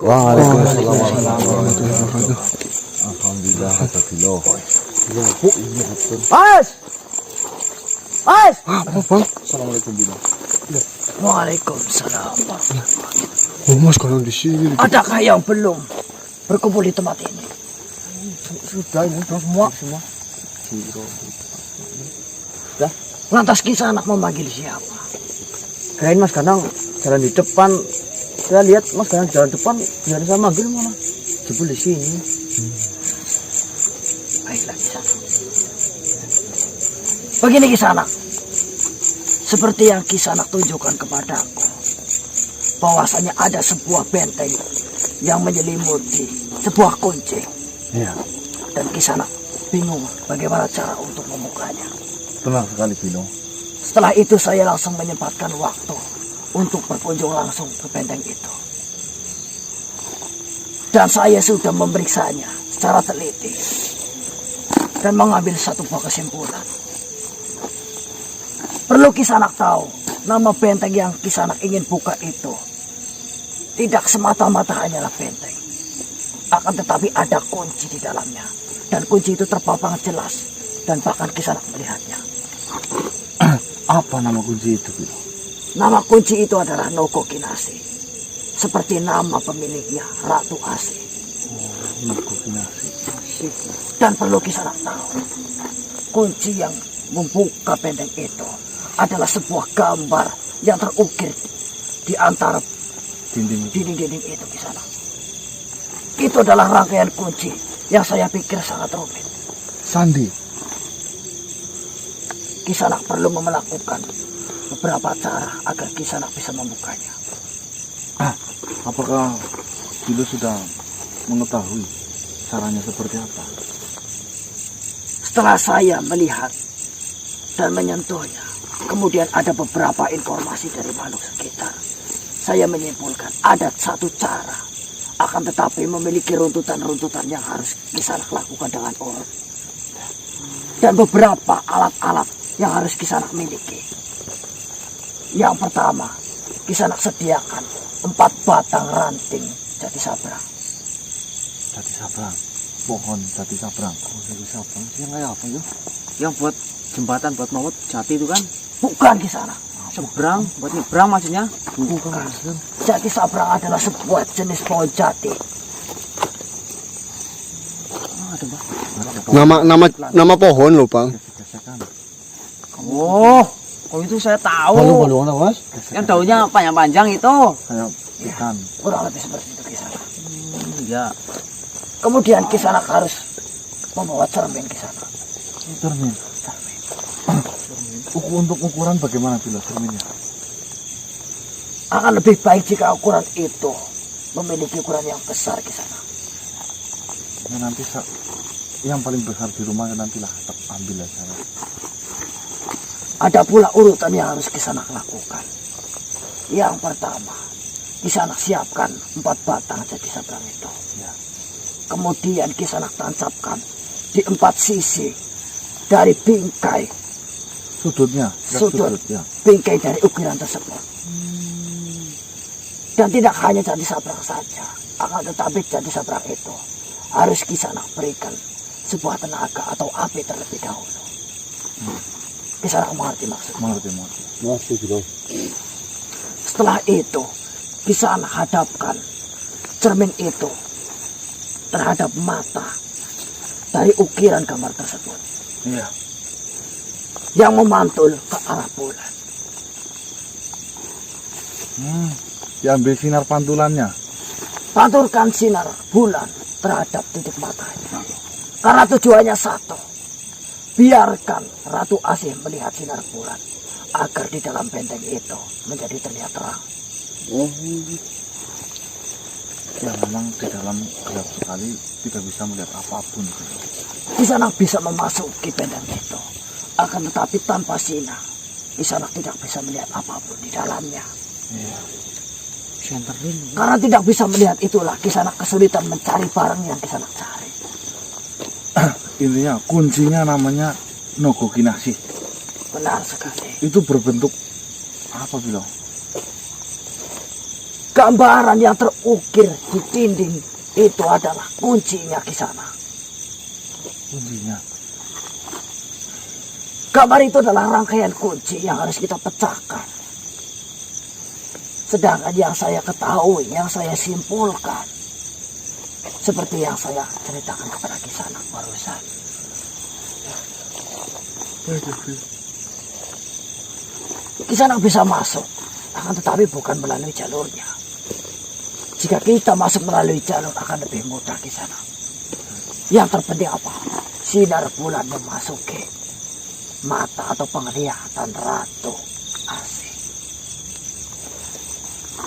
Waalaikumsalam warahmatullahi wabarakatuh. Alhamdulillah Kilo. Mas! Mas! Apa bang? Assalamualaikum Bilo. Waalaikumsalam. Oh mas kalau di sini. Adakah yang belum berkumpul di tempat ini? Sudah ini semua. Lantas kisah anak memanggil siapa? Kirain Mas Ganang jalan di depan. Saya lihat Mas Ganang jalan depan, jalan saya manggil malah jebul di sini. Baiklah kisah. Begini kisah anak. Seperti yang kisah anak tunjukkan kepadaku, bahwasanya ada sebuah benteng yang menyelimuti sebuah kunci. Iya. Dan kisah anak bingung bagaimana cara untuk membukanya. Tenang sekali Bilo. Setelah itu saya langsung menyempatkan waktu untuk berkunjung langsung ke benteng itu. Dan saya sudah memeriksanya secara teliti dan mengambil satu buah kesimpulan. Perlu Kisanak tahu, nama benteng yang Kisanak ingin buka itu tidak semata-mata hanyalah benteng, akan tetapi ada kunci di dalamnya. Dan kunci itu terpapang jelas dan bahkan Kisanak melihatnya. Apa nama kunci itu Bilo? Nama kunci itu adalah Nogo Kinasi, seperti nama pemiliknya Ratu Asi. Nogo Kinasi. Dan perlu Kisanak tahu, kunci yang membuka benteng itu adalah sebuah gambar yang terukir di antara dinding-dinding itu Kisanak. Itu adalah rangkaian kunci yang saya pikir sangat rumit. Sandi. Kisanak perlu melakukan beberapa cara agar Kisanak bisa membukanya. Apakah Bilo sudah mengetahui caranya seperti apa? Setelah saya melihat dan menyentuhnya, kemudian ada beberapa informasi dari makhluk sekitar, saya menyimpulkan ada satu cara, akan tetapi memiliki runtutan-runtutan yang harus Kisanak lakukan dengan urut. Dan beberapa alat-alat yang harus Kisanak miliki. Yang pertama, Kisanak sediakan 4 batang ranting jati sabrang. Jati sabrang. Pohon jati sabrang. Oh, jati sabrang. Yang kayak apa ya? Yang buat jembatan buat maut jati itu kan? Bukan Kisanak. Seberang, buat nyebrang maksudnya? Bukan. Jati sabrang adalah sebuah jenis pohon jati. Ada Mbak. Nama pohon loh bang. Gesekan. Oh, kalau itu saya tahu. Balung mas. Yang daunnya panjang-panjang itu. Kayak ikan. Kurang lebih seperti itu Kisanak. Ya. Kemudian Kisanak harus membawa cermin Kisanak. Cermin. Untuk ukuran bagaimana Bilo cerminnya? Akan lebih baik jika ukuran itu memiliki ukuran yang besar Kisanak. Ya, nanti yang paling besar di rumah nantilah ambil aja. Ada pula urutan yang harus Kisanak lakukan. Yang pertama, Kisanak siapkan 4 batang jati sabrang itu. Ya. Kemudian Kisanak tancapkan di 4 sisi dari bingkai Sudutnya. sudut Ya. bingkai dari ukiran tersebut. Dan tidak hanya jati sabrang saja, akan tetapi jati sabrang itu harus Kisanak berikan sebuah tenaga atau api terlebih dahulu. Kisanak mengerti maksudnya. Mengerti Bilo. Setelah itu, Kisanak hadapkan cermin itu terhadap mata dari ukiran gambar tersebut. Iya. Yang memantul ke arah bulan. Diambil sinar pantulannya. Pantulkan sinar bulan terhadap titik matanya. Karena tujuannya satu. Biarkan Ratu Asih melihat sinar bulan agar di dalam benteng itu menjadi terlihat terang. Ya memang di dalam gelap sekali tidak bisa melihat apapun. Kisanak bisa memasuki benteng itu. Akan tetapi tanpa sinar, Kisanak tidak bisa melihat apapun di dalamnya. Iya. Senterin. Karena tidak bisa melihat itulah Kisanak kesulitan mencari barang yang Kisanak cari. Intinya kuncinya namanya Nogo Kinasi. Benar sekali. Itu berbentuk apa Bilo? Gambaran yang terukir di dinding itu adalah kuncinya Kisana. Kuncinya. Gambar itu adalah rangkaian kunci yang harus kita pecahkan. Sedangkan yang saya ketahui, yang saya simpulkan, seperti yang saya ceritakan kepada Kisana barusan. Kisana bisa masuk, akan tetapi bukan melalui jalurnya. Jika kita masuk melalui jalur akan lebih mudah Kisana. Yang terpenting apa? Sinar bulan memasuki mata atau penglihatan Ratu Asih.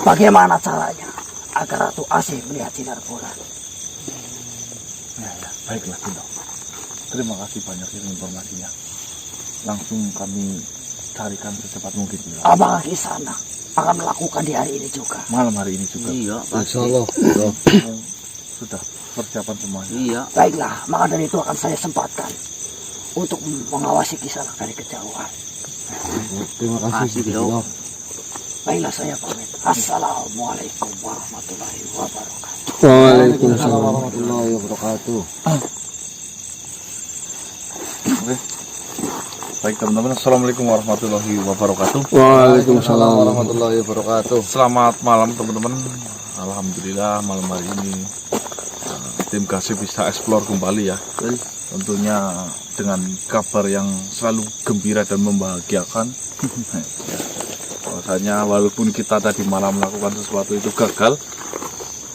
Bagaimana caranya agar Ratu Asih melihat sinar bulan? Ya, baiklah Kindo. Terima kasih banyak informasinya. Langsung kami carikan secepat mungkin. Apakah Kisana akan melakukan di hari ini juga? Malam hari ini juga. Iya, Insya Allah. Sudah persiapan semuanya. Iya. Baiklah, maka dari itu akan saya sempatkan untuk mengawasi Kisana dari kejauhan. Terima kasih. Kindo. Baiklah, saya pamit. Assalamualaikum warahmatullahi wabarakatuh. Waalaikumsalam. warahmatullahi wabarakatuh. Oke. Baik teman-teman, assalamualaikum warahmatullahi wabarakatuh. Waalaikumsalam. warahmatullahi wabarakatuh. Selamat malam teman-teman. Alhamdulillah malam hari ini tim Kasih bisa eksplor kembali ya. Tentunya dengan kabar yang selalu gembira dan membahagiakan. Bahwasanya walaupun kita tadi malam melakukan sesuatu itu gagal,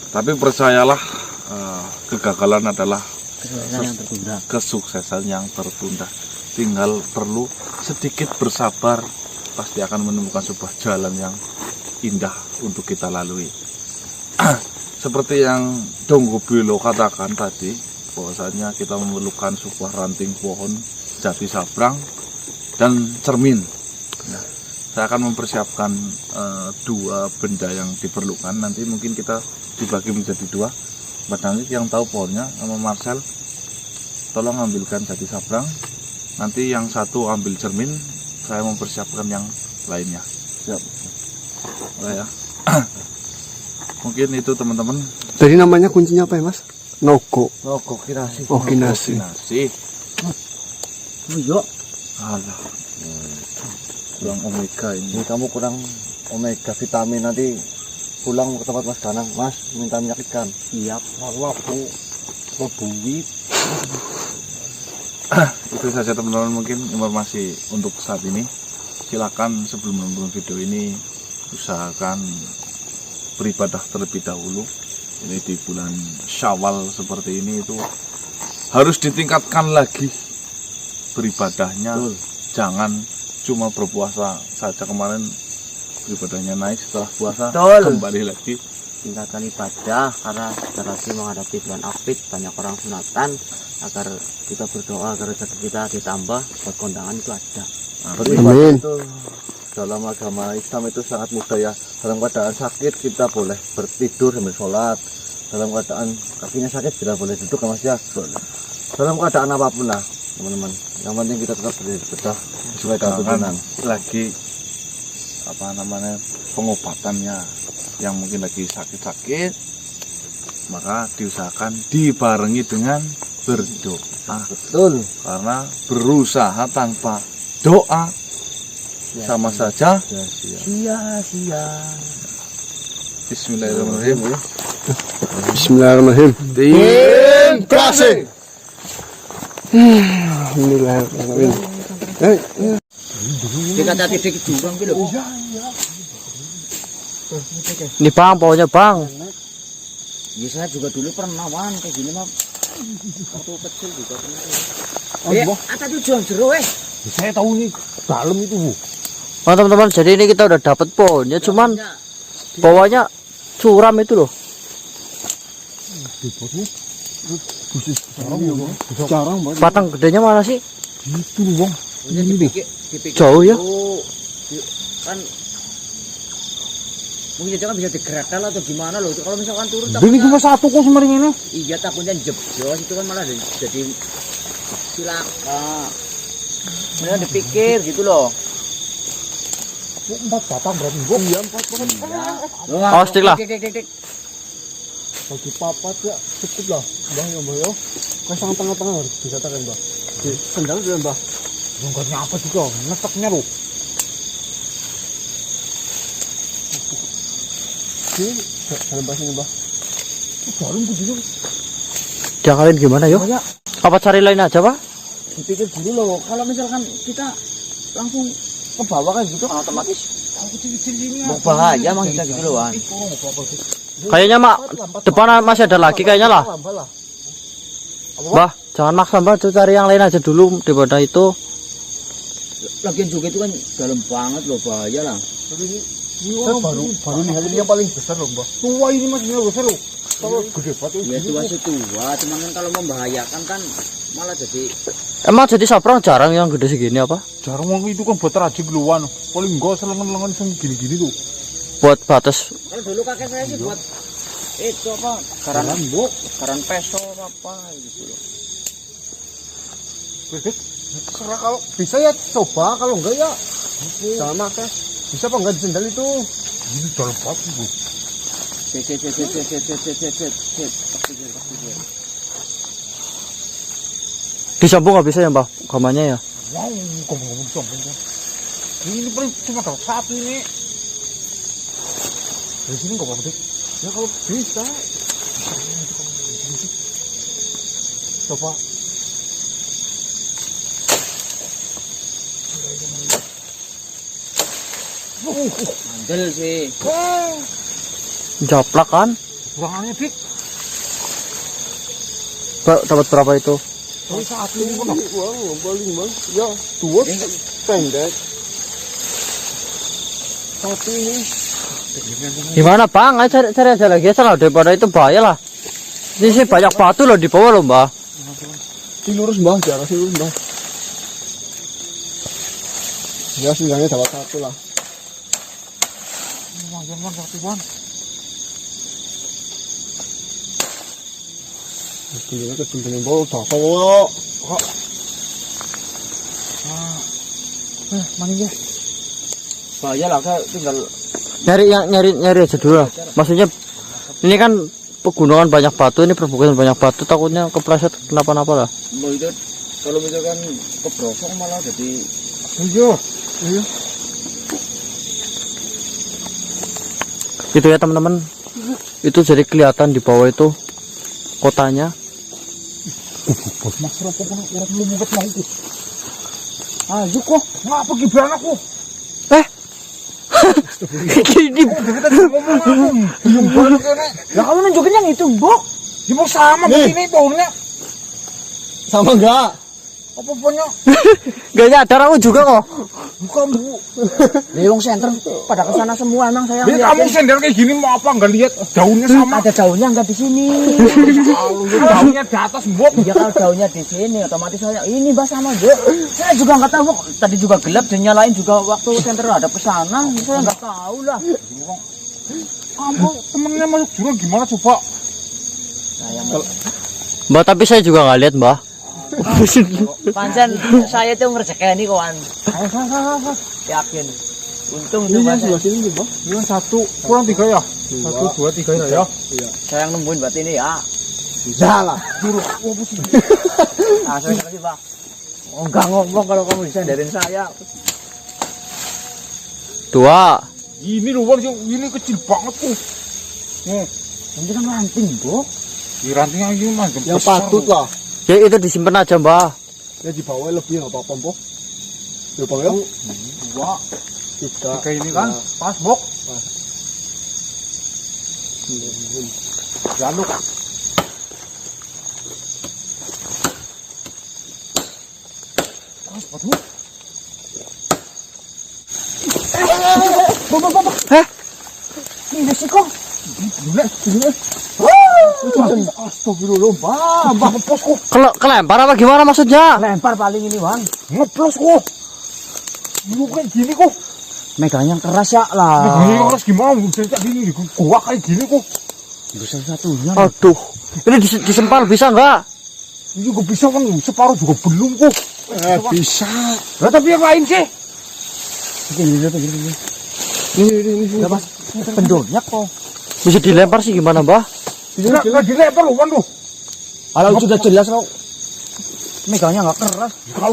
tapi percayalah kegagalan adalah kesuksesan yang tertunda. Tinggal perlu sedikit bersabar, pasti akan menemukan sebuah jalan yang indah untuk kita lalui. Seperti yang Donggo Bilo katakan tadi, bahwasanya kita memerlukan sebuah ranting pohon, jati sabrang, dan cermin. Nah, saya akan mempersiapkan dua benda yang diperlukan. Nanti mungkin kita dibagi menjadi dua. Mbak Dangik yang tahu pohonnya sama Marcel, tolong ambilkan jati sabrang. Nanti yang satu ambil cermin, saya mempersiapkan yang lainnya. Siap. Ya. Mungkin itu teman-teman. Tadi namanya kuncinya apa ya Mas? Nogo. Nogo Kinasi. Oh Kinasi. Nasi. Iya. Alah. Kurang omega ini. Ini kamu kurang omega vitamin, nanti pulang ke tempat Mas Danang. Mas minta minyak ikan. Siap. Bubit. Itu saja teman-teman mungkin informasi untuk saat ini. Silakan sebelum menonton video ini usahakan beribadah terlebih dahulu. Ini di bulan Syawal seperti ini itu harus ditingkatkan lagi beribadahnya. Jangan cuma berpuasa saja, kemarin beribadahnya naik, setelah puasa kembali lagi. Tingkatkan ibadah karena sebentar lagi menghadapi bulan Apit, banyak orang sunatan, agar kita berdoa agar rezeki kita ditambah, buat kondangan itu ada. Amin. Itu dalam agama Islam itu sangat mudah ya. Dalam keadaan sakit kita boleh bertidur sambil sholat. Dalam keadaan kakinya sakit kita boleh duduk ya Mas ya. Dalam keadaan apapun lah teman-teman. Yang penting kita tetap beribadah sesuai dengan tuntunan. Lagi apa namanya pengobatannya yang mungkin lagi sakit-sakit, maka diusahakan dibarengi dengan berdoa. Betul. Karena berusaha tanpa doa sama saja Sia-sia. Bismillahirrahmanirrahim. Bismillahirrahmanirrahim. Tim Kasih. Alhamdulillahirrahmanirrahim. Kita tadi di jurang gitu. Ini Bang, pohonnya Bang. Ya saya juga dulu pernah wan kayak gini mah. Waktu kecil juga pernah. Tadi jual jeruk Saya tahu nih dalam itu Bu. Oh teman-teman, jadi ini kita udah dapat pohonnya, cuman bawahnya curam itu loh. Jarang banget. Batang gedenya mana sih? Itu Bang. dipikir Jauh ya? Kan mungkin itu kan bisa digerakkan atau gimana loh. Kalau misalkan turun Ini cuma satu kok semarin ini. iya takutnya jeblos itu kan malah jadi cilaka. Kemudian dipikir gitu loh. 4 batang berarti, Bok. Iya, 4 batang. Awas dik lah. Dik. Bagi papat ya cukup lah. Mbah ya, Mbah ya. Kasih yang tengah-tengah harus bisa tekan, Mbah. Di sendal dulu, Mbah. Longgarnya apa juga? Ngeteknya loh. Oke, dalam bahasa ini, Mbah. Jarum begini. Diakalin gimana yuk? Apa cari lain aja pak? Dipikir dulu loh, kalau misalkan kita langsung ke bawah kan gitu kan otomatis bahaya emang kita gitu loh Wan. Kayaknya mak depan masih ada lagi kayaknya lah. Mbah, jangan maksa mbah, tuh cari yang lain aja dulu daripada itu. Lagian juga itu kan dalam banget loh, bahaya lah. Saya baru lihat ini yang paling besar loh, Mbah. Tua ini masih yang besar loh. Kalau gede banget. Ya tua sih tua, cuman kan kalau membahayakan kan malah jadi. Emang jadi saprang jarang yang gede segini apa? Jarang wong itu kan buat rajik luan. Paling enggak selengan-lengan gini-gini tuh. Buat batas. Kalau dulu kakek saya sih buat itu apa? Garan peso apa gitu loh. Serah kalau bisa ya coba, kalau enggak ya jangan pakai. Bisa apa enggak di sendal itu? Ini dalam pasti, Bu. Cet. Disambung nggak bisa ya mbah? Gamanya ya? Wow, ngomong-ngomong sombong. Ini paling cuma dapat satu ini. Dari sini nggak apa-apa, Dik. Ya kalau bisa. Coba. Mandel sih. Japlak kan? Kurangannya, Dik. Dapat berapa itu? Tapi saat ini pun uang paling bang. Ya, dua pendek. Satu ini. Gimana bang? Ayo cari aja lagi aja lah, daripada itu bahaya lah. Ini sih banyak batu loh di bawah loh mbah. Si lurus mbah, jarak si lurus mbah. Ya seenggaknya dapat satu lah. Jangan satu bang. Ini kedua bol tak kok. Mana ya? Bahaya lah, kayak tinggal Nyari aja dulu lah. Maksudnya ini kan pegunungan banyak batu, ini perbukitan banyak batu, takutnya kepleset kenapa-napa lah. mau itu kalau misalkan kebrosong malah jadi. Iya. Gitu ya teman-teman. Itu jadi kelihatan di bawah itu kotanya. Bos mas rokok pun orang lu muket mau itu. Ayo kok, ngapa gibran aku? Gini. Lah kamu nunjukin yang itu, Mbok. Ya mau sama begini baunya. Sama enggak? Apa punya? Gak nyadar aku juga kok. Bukan, Bu. Lewong center pada kesana semua emang saya Ini kamu sender kayak gini mau apa? Enggak lihat daunnya sama. ada daunnya enggak di sini. Kalau daunnya di atas, Mbok. Ya kalau daunnya di sini otomatis saya ini Mbak sama, Bu. Saya juga enggak tahu, tadi juga gelap dan nyalain juga waktu center ada pesanan, saya enggak tahu lah. Kamu temennya masuk jurang gimana coba? Mbak, tapi saya juga nggak lihat mbah. Pancen saya itu ngerjekeni kawan. Yakin. Untung tuh Mas. Sini, Mbak. Ini satu kurang 3 ya? 1, 2, 3 ya? Iya. Saya yang nemuin buat ini ya. Bisa lah. Nah, saya kasih, Pak. Oh, enggak ngomong kalau kamu disandarin saya. 2. Ini loh, ini kecil banget tuh. Ini kan ranting, Bu. Di rantingnya ini mah Yang patut lah. Ya itu disimpan aja mbah. Ya di bawah lebih nggak apa-apa, Mbok. Ya, Bang ya. 2, 3 kayak ini kan pas, Bok. Januk. Pas, Bu. Heh? Ini sih kok. Dulu. Astagfirullah, Mbak ngeplos kok. Kelempar apa gimana maksudnya? Lempar paling ini, Wan. Ngeplos kok. Lu kayak gini kok. Megang yang keras ya Ini lah. harus gimana? Bisa kayak gini, gua kayak gini kok. Bisa satunya. Aduh, ini disempal bisa nggak? Ini juga bisa kan, separuh juga belum kok. Bisa. Lah tapi yang lain sih. Begini. Ini Mas. Pendonya kok. Bisa dilempar sih gimana, Mbah? Nggak dilempar loh, Wan, loh. Kalau sudah jelas kok. Megangnya nggak keras. Kalau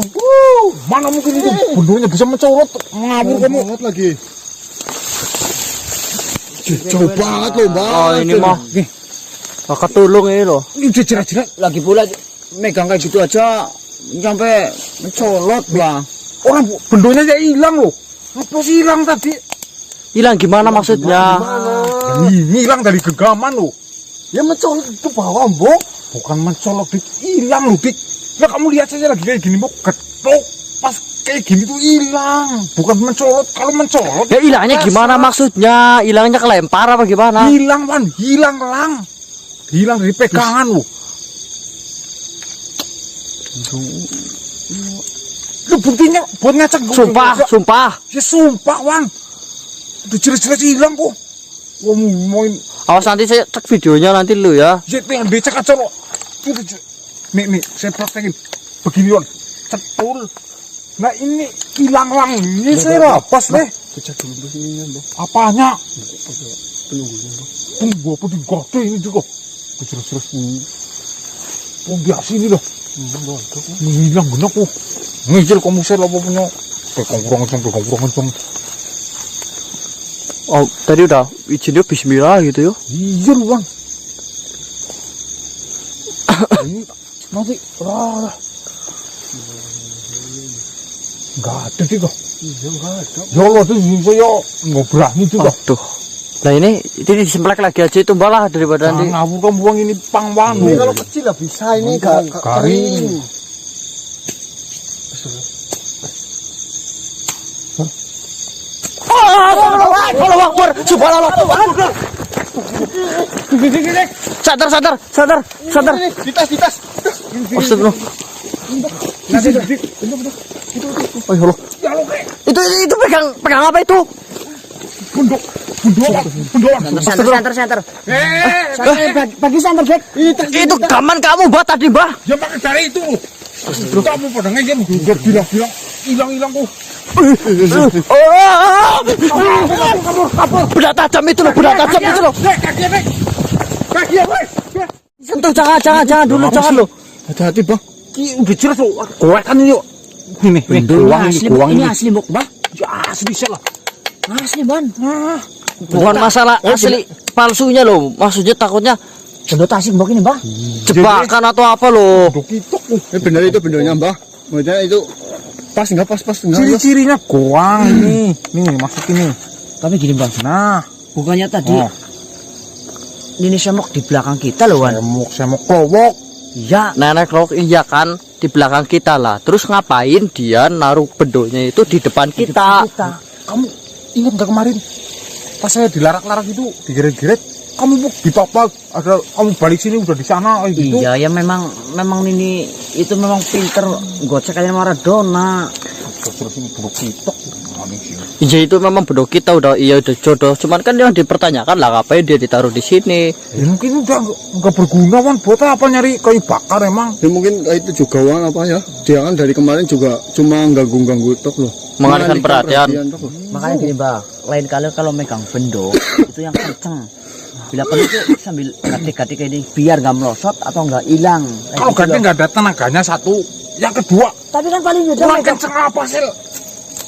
mana mungkin itu bendonya bisa mencolot ngawur kamu. Banget lagi. Jauh banget loh, Mbak. Oh, ini mah. Kakak tulung ini loh. Ini udah jelas-jelas. Lagi pula megang kayak gitu aja sampai mencolot, Bang. Orang bendonya aja hilang loh. Apa sih hilang tadi? Hilang gimana maksudnya? Ya, ini hilang dari genggaman loh. Ya mencolok itu bawah, Mbok. Bukan mencolok, Dik. Hilang loh, Dik. Ya kamu lihat saja lagi kayak gini, Mbok. Getok. Pas kayak gini tuh hilang. Bukan mencolot. Kalau mencolot. Ya hilangnya gimana maksudnya? Hilangnya kelempar apa gimana? Hilang, Wan. Hilang, Lang. Hilang dari pegangan loh. Lu buktinya buat ngecek. Sumpah. Ya sumpah, Wan. Udah jelas-jelas hilang kok. Wah, mau Awas nanti saya cek videonya nanti lu ya. ya tinggal becek aja loh. Nih, saya praktekin. Begini, Wan. Cetul. Nah, ini hilang, Lang. Ini saya rapas, deh. Cek dulu sini, Mbok. Apanya? Penunggunya, Mbok. Tunggu apa digode ini juga. Jelas-jelas. Oh, biasa ini loh. Hilang genap kok. Ngijil kamu saya apa punya. Pegang kurang kencang. Oh, tadi udah izinnya bismillah gitu ya. Iya lu, Bang. Ini nanti lah. Enggak ada sih kok. Iya, enggak ada. Ya Allah tuh saya enggak berani tuh kok. Aduh. Nah ini disemplek lagi aja itu mbak lah daripada nanti. Ngawur kamu buang ini pangwan. Ini kalau kecil lah bisa ini kering. Kalau wakbar, subhanallah. Sadar. Ditas. Astagfirullah. Ayo Allah. Itu pegang apa itu? Bundok. Center. Bagi center, Bek. Itu gaman kamu mbak tadi mbak. Ya pakai dari itu. Kamu pada ngejam udah bilang hilang kok. Kabur. Benda tajam itu loh. Kaki, woi. Sentuh jangan dulu jangan lo. Hati-hati, Bang. Ini udah jelas loh. Kowe kan ini yuk. Nih, kuang Ini ini. asli, Bok, Bah. Ya asli salah. Asli, Ban. Bukan masalah asli palsunya loh. Maksudnya takutnya Benda tasik, Bok, ini, Bah. jebakan atau apa loh. Udah kitok loh. Ini benar itu bendonya, Mbak. Maksudnya itu pas enggak enggak. Ciri-cirinya kuang ini. Nih, masuk ini. Tapi gini, Bang. Nah, Bukannya tadi Oh. ini semok di belakang kita loh, Wan. semok klowok. Iya. Nenek Rok iya kan di belakang kita lah. Terus ngapain dia naruh bedonya itu di depan kita? Kamu ingat nggak kemarin pas saya dilarak-larak itu, digeret-geret, kamu di papa ada kamu balik sini udah di sana kayak gitu. Iya, ya memang ini itu memang pinter gocek kayak Maradona. Terus ini buruk kitok. Iya itu memang bedok kita udah jodoh. Cuman kan yang dipertanyakan lah ngapain dia ditaruh di sini? Ya mungkin udah nggak berguna, Wan. Buat apa nyari kayu bakar emang? Ya mungkin itu juga Wan apa ya? Dia kan dari kemarin juga cuma ganggu-ganggu tok loh. Mengalihkan perhatian. Tok loh. Makanya gini, Bang. Lain kali kalau megang bendo itu yang kenceng. Bila perlu tuh sambil gatik-gatik kayak ini biar nggak melosot atau nggak hilang. Kalau ganti nggak ada tenaganya satu. Yang kedua, Tapi kan paling kurang kenceng apa sih?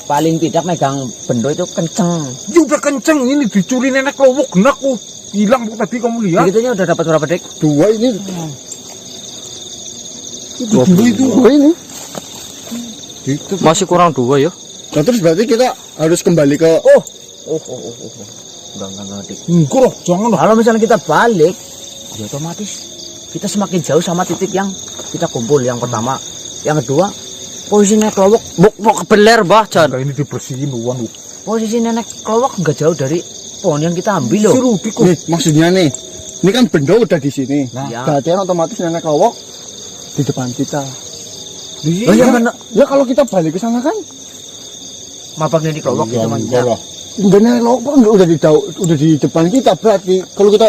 paling tidak megang bendo itu kenceng. Ya udah kenceng, ini dicuri nenek klowok genak kok. Hilang kok tadi kamu lihat. Begitunya udah dapat berapa dek? 2 ini. Itu ini. Masih kurang 2 ya. Nah, terus berarti kita harus kembali ke Enggak dek. enggak loh, jangan loh. Kalau misalnya kita balik, ya otomatis kita semakin jauh sama titik yang kita kumpul. Yang pertama, yang kedua, posisi nenek kelowok, Bok kebeler bah Jan. Nah, ini dibersihin loh, Wan. posisi nenek kelowok nggak jauh dari pohon yang kita ambil loh. Si Rudi kok. nih, maksudnya nih. Ini kan benda udah di sini. Nah, Ya. Berarti kan otomatis nenek lawok di depan kita. Iya. Oh, ya, ya kalau kita balik ke sana kan Mapak nenek kelowok itu enggak lah. enggak nenek lawok udah di depan kita, berarti kalau kita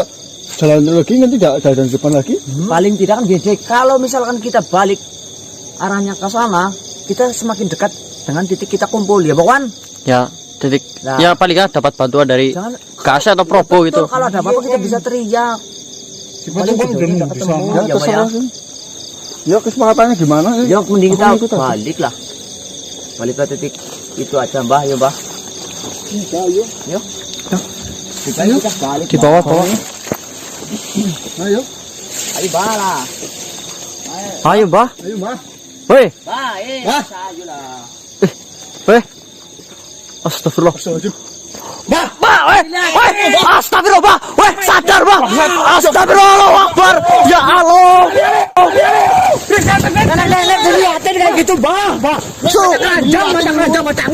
jalan lagi nanti tidak jalan di depan lagi. Paling tidak kan beda. Kalau misalkan kita balik arahnya ke sana, kita semakin dekat dengan titik kita kumpul ya, Bang Wan. Ya titik. Nah. Ya paling nggak dapat bantuan dari Jangan Kase atau Probo gitu. kalau ada apa-apa kita bisa teriak. Siapa tuh kan udah nunggu di sana. Ya, Ya Mbak, terserah ya. sih. Ya kesepakatannya gimana sih? Ya mending kita Aku ikut aja. balik lah. Balik ke titik itu aja Mbah, ya Mbah. Iya, iya. Yuk. Kita balik. Di bawah bawah. Ayo. Ayo bala. Ayo Mbah. Ayo, Mbak. Woi, Baik, Hah? saja lah. woi. Astagfirullah. Bah, woi, astagfirullah, bah, woi, sadar, bah, astagfirullah, Akbar, ya Allah. Nenek-nenek dilihatin kayak gitu, Bah. Jangan macam-macam.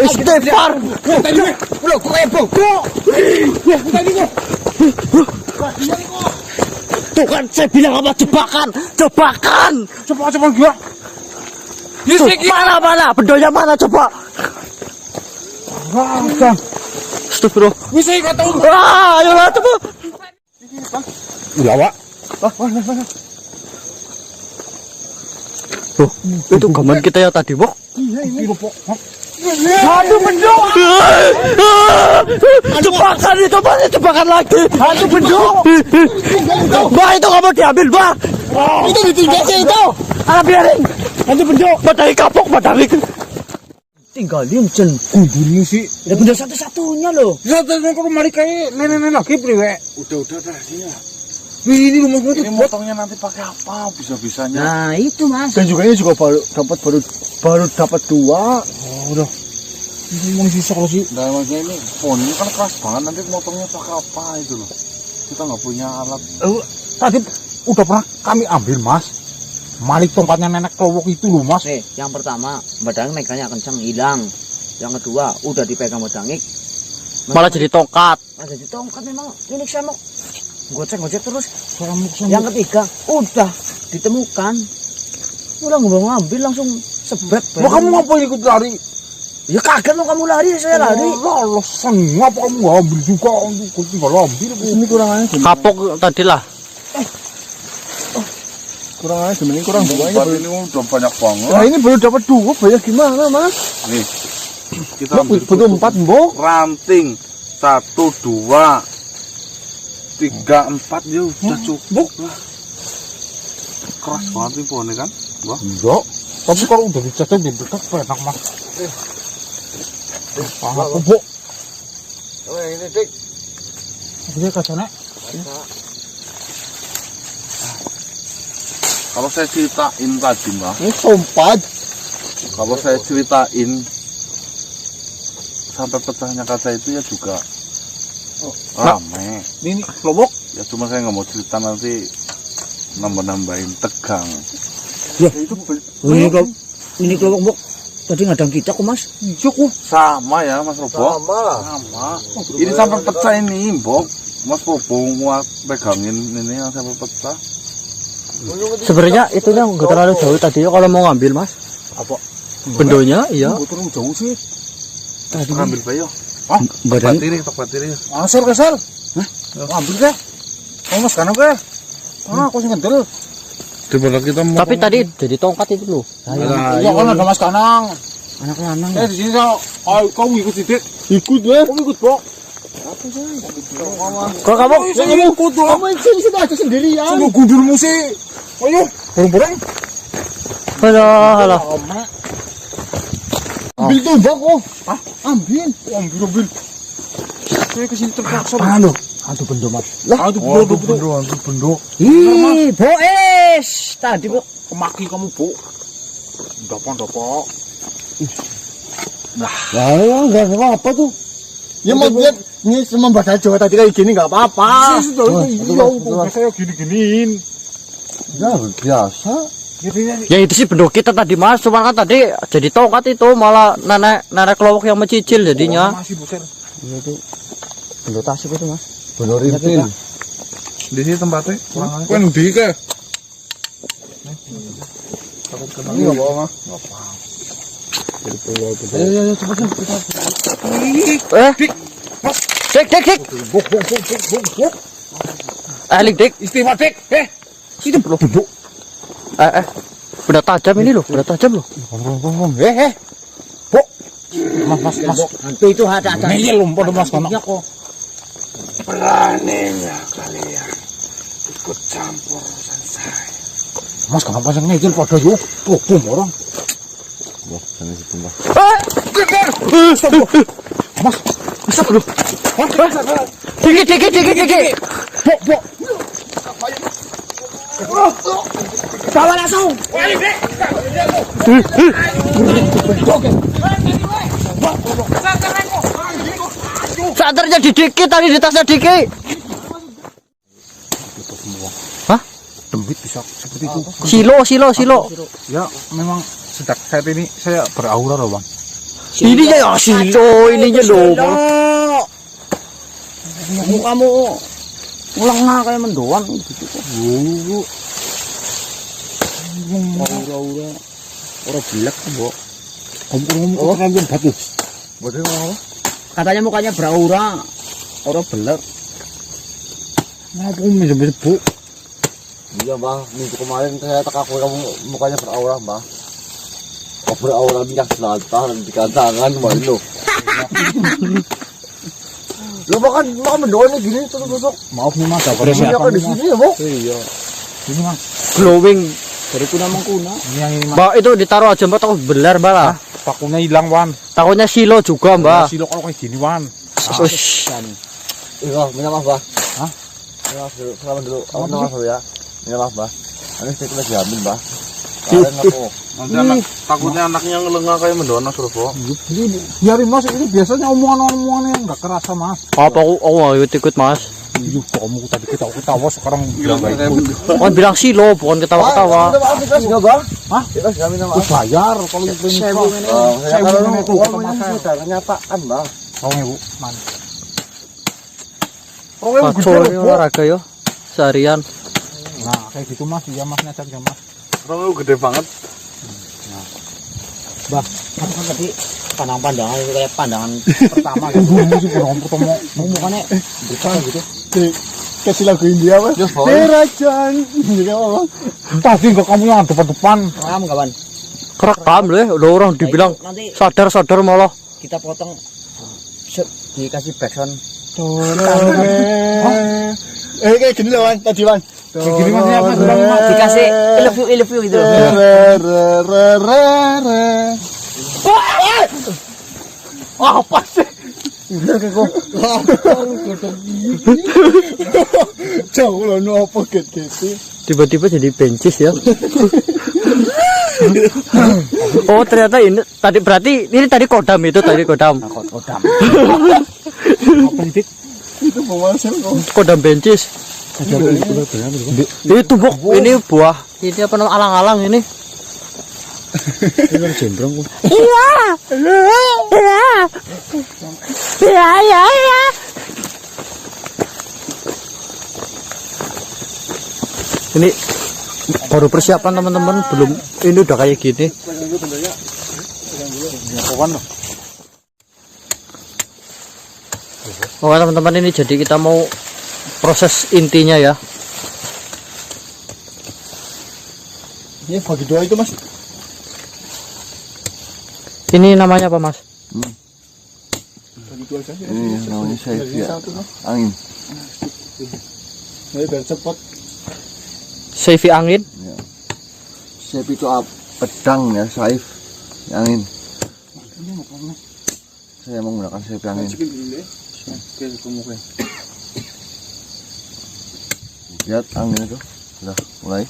Istighfar. Loh, kok ebok? Tuh kan saya bilang apa jebakan, jebakan. Cepat gila. Tuh, mana, bedonya mana coba? Wah, Astagfirullah. bisa kata Wah, ayolah coba. Iya, Pak. Tuh, itu gaman kita yang tadi, Bok. Iya, ini Pak. Aduh, bendung. Jebakan itu, Pak, jebakan lagi. Aduh, bendung. Mbak, itu kamu diambil, Mbak. Itu ditinggal sih itu. Ah, biarin. Nanti bendung. Badai kapok, badai. Tinggalin Jen. Kudunya sih. Ya bener satu-satunya loh. Satu-satunya kok kemarin kayak nenek-nenek lagi, priwe. Udah dah sini. Ini rumah gue Ini motongnya nanti pakai apa bisa-bisanya? Nah, itu Mas. Dan juga ini juga baru dapat 2. Oh, udah. Ini mau sisa kalau sih. Nah, maksudnya ini pohon ini kan keras banget, nanti motongnya pakai apa itu loh. Kita nggak punya alat. Tadi udah pernah kami ambil, Mas. Malik tongkatnya nenek kelowok itu loh, Mas. Nih, yang pertama, badangnya meganya kencang hilang. Yang kedua, udah dipegang badangik. Malah jadi tongkat. Ada di tongkat memang ini saya mau gocek terus. Samuk. Yang ketiga, udah ditemukan. Udah ngambil langsung sebret. Wah, kamu ngapain ikut lari? Ya kaget lo kamu lari, saya lari. Alasan ngapa kamu ambil juga? Aku tinggal ambil. Ini kurangannya Kapok tadi lah. Kurangannya gimana? Kurang Empat ini udah banyak banget. Nah, ini baru dapat 2, banyak gimana, Mas? Nih, kita ambil Betul 4, Mbok. ranting 1, 2, 3, 4 ya udah cukup lah. Keras banget nih pohonnya kan, Wah. Enggak. Tapi kalau udah dicacah di dekat enak, Mas. Apa, Mbok? Oh, ini dik. Ini kacanya. Kalau saya ceritain tadi mah, Ini sompat. kalau saya ceritain sampai pecahnya kaca itu ya juga rame. Ini kelowok. Ya cuma saya nggak mau cerita nanti nambah-nambahin tegang. Ya, itu Ini kelompok Mbok. Tadi ngadang kita kok Mas. cukup. Sama ya Mas Robo. Sama lah. Sama. Ini sampai pecah ini, Mbok. Mas Robo muat pegangin ini yang sampai pecah. Sebenarnya itu yang nggak terlalu jauh tadi ya kalau mau ngambil, Mas. Apa? Bendonya, iya. Terus jauh sih. Tadi ngambil bayo. Ah, Badan. Tok batiri. asal kesal. Ambil deh. Oh, Mas kanan ke. Aku sih ngendel. Daripada kita mau. Tapi tadi jadi tongkat itu loh. Iya, kan ada Mas Kanang. Anak lanang. Di sini kau ikut sidik. Ikut deh. Kamu ikut, Bok. Kalau kamu Saya ikut dong. Kamu sini aja sendirian. Sama gundulmu sih. Ayo, bareng-bareng. Halah. Ambil tombak kok. Ah, ambil. Ambil. Saya kesini terpaksa. Aduh bendo, Mas. Lah, aduh bendo. Ih, Boes. Tadi Bok. Kemaki kamu, Bu. Dapat. Lah, enggak apa tuh. Ya maksudnya ini semua bahasa Jawa tadi kayak gini enggak apa-apa. Saya gini-giniin. Ya biasa. Ya itu sih bendo kita tadi, Mas. Cuma kan tadi jadi tongkat itu malah nenek kelowok yang mencicil jadinya. Masih bukan. Iya itu. Bendo tasik itu Mas. Bener rintil. Di sini tempatnya kurang Kan di ke. Ini enggak apa-apa. Ayo cepat. Dik. Buk. Lik, Dik. Istimewa, Dik. Itu belum. Udah tajam ini loh, udah tajam loh. Buk. Mas. Hantu itu ada. Iya lumpur mas kono. Iya kok. Beraninya kalian ikut campur urusan saya. Mas kenapa sih ngejel pada yuk? Bom orang. Wah, sana situ mbah. Mas, Dikit. Bok. Bawa langsung. Santernya dikit tadi di tasnya dikit. Hah? Dembit bisa seperti itu. Silo. Ya memang sejak saat ini saya beraura loh bang. Ininya ya silo, ininya loh. Kamu ulang kayak mendoan gitu kok. Aura-aura. Orang belak kok. Kamu kan batu. Bodoh apa? Katanya mukanya beraura. Orang belak. Kenapa kamu bisa bu? Iya mbah, minggu kemarin saya tak akui kamu mukanya beraura mbah. Kau beraura minyak selatan di tangan mbah itu. Lo makan mendoan gini tusuk. Maaf nih mas, Ini apa di sini ya bu? Iya. Ini mas. Glowing. Dari kuna mengkuna. Ini yang ini mas. Mbak itu ditaruh aja mbak, takut beler mbak lah. Pakunya hilang wan. Takutnya silo juga mbak. Silo kalau kayak gini wan. Ush. Iya, minta maaf mbah. Hah? Minta maaf dulu, selamat dulu. Minta maaf dulu ya. Minta maaf mbah. Ini saya lagi hamil mbah. Kalian aku. Nanti anak takutnya anaknya ngelengah kayak mendoan Mas Robo. Biarin mas, ini biasanya omongan-omongan yang nggak kerasa mas. Apa aku ikut mas? Iya, kamu tadi ketawa sekarang bilang baik. Kan bilang silo bukan ketawa-ketawa. Minta maaf ikhlas nggak bang? Hah? Ikhlas nggak minta maaf? Bayar kalau itu ini. Saya Saya kalau itu uang sama saya. sudah kenyataan bang. Tahu nggak bu? Man. Kacau ini olahraga yo. Seharian. Nah kayak gitu mas, iya mas ngajak ya mas. Romo gede banget. Bah, Kan tadi pandangan itu kayak pandangan pertama tunggu sih orang pertama. mukanya bercanda gitu. Kasih lagu India mas. Serajan. Iya apa? Tadi nggak kamu yang depan-depan. Kamu kawan. Kerekam deh, udah orang dibilang Nanti sadar malah. kita potong dikasih backsound. Kayak gini loh Wan, tadi Wan. Kayak gini Mas ya Mas. Dikasih I love you gitu. Apa sih? Jauh loh, no apa gitu. Tiba-tiba jadi bencis ya. Oh ternyata ini tadi berarti ini tadi kodam itu tadi kodam. Kodam. Apa ini? Itu pemasan kok. Kodam bencis. Ini tumbuk ini buah. Ini apa namanya alang-alang ini. Ini jembrong. Iya. Ini baru persiapan teman-teman, belum ini udah kayak gini. Oke teman-teman, ini jadi kita mau proses intinya ya. Ini bagi dua itu Mas. Ini namanya apa Mas? Bagi dua saja. Ini namanya saya angin. Ini biar cepat. Seifi angin. Saif itu pedang ya, saif angin. Saya menggunakan saif angin. Lihat angin itu, sudah mulai.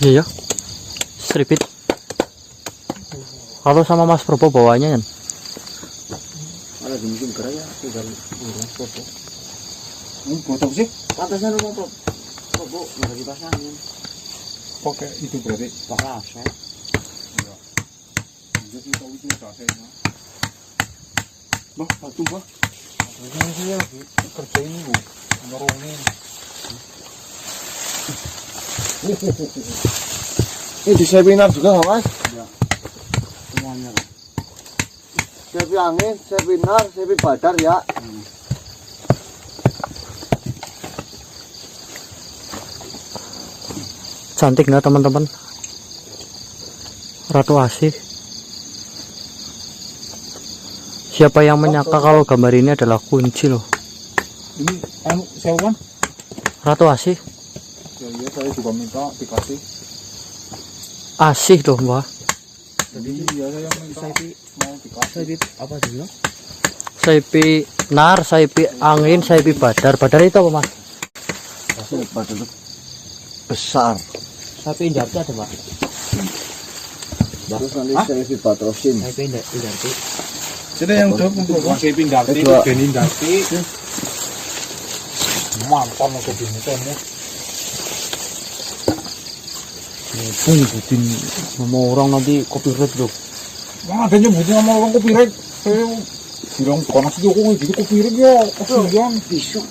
Iya ya. Seripit. Kalau sama Mas Probo bawanya kan? Ada di musim kerja tinggal foto. Ini potong sih. Atasnya rumah Probo nggak dipasangin. Pakai itu berarti. Pakai aset. Jadi tahu itu rasanya. Bah, satu bah. Ini saya lagi kerja ini bu, ngerongin. Ini di seminar juga nggak Mas? Semuanya. Saif angin, seminar, saif badar ya. Cantik nggak teman-teman? Ratu Asih. Siapa yang menyangka kalau gambar ini adalah kunci loh. Ini siapa kan? Ratu Asih. Ya iya, saya juga minta dikasih. Asih loh mbah. Jadi iya saya yang minta mau dikasih. Apa dulu? Saipi nar, saipi angin, saipi badar. Badar itu apa mas? Hasil pada itu besar. Saipi Indarti ada Pak. Terus nanti saya patrosin. Saipi Indarti. Sini yang udah membawa saya Indarti, Ben Indarti. Mantan aku bini kamu. Pun ikutin nama orang nanti copyright loh. Wah, ada nyebutin sama orang copyright. Saya bilang panas juga kok gitu copyright ya. Kasihan. Bisu.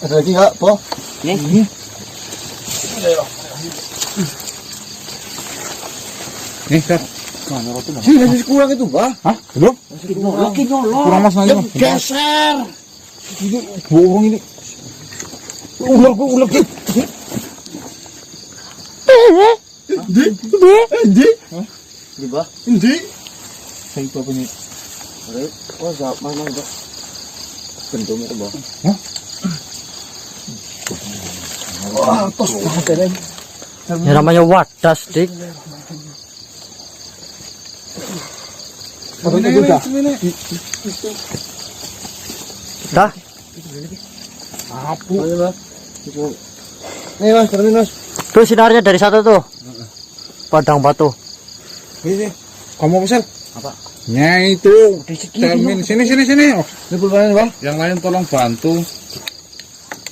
Ada lagi nggak, Po? Ini. Nih, Kak. Sini masih kurang itu, Mbah. Hah? Belum? Lagi nyolong. Kurang mas nanya. Geser. Ini borong ini. Ular gitu. Ini, Mbah. Endi? Saya itu apa nih? Oh, mana, Mbah? Bentuknya, Mbah. Wah, tos banget. Ya namanya wadas dik. Ini udah. Dah. Apu. Ayo, Mas. Nih, Mas, terusin, Mas. Tuh sinarnya dari satu tuh. Padang batu. Ini. Kamu apa, Sel? Apa? Ya itu. Cermin sini. Oh, Ini pulpen, Mbah. yang lain tolong bantu.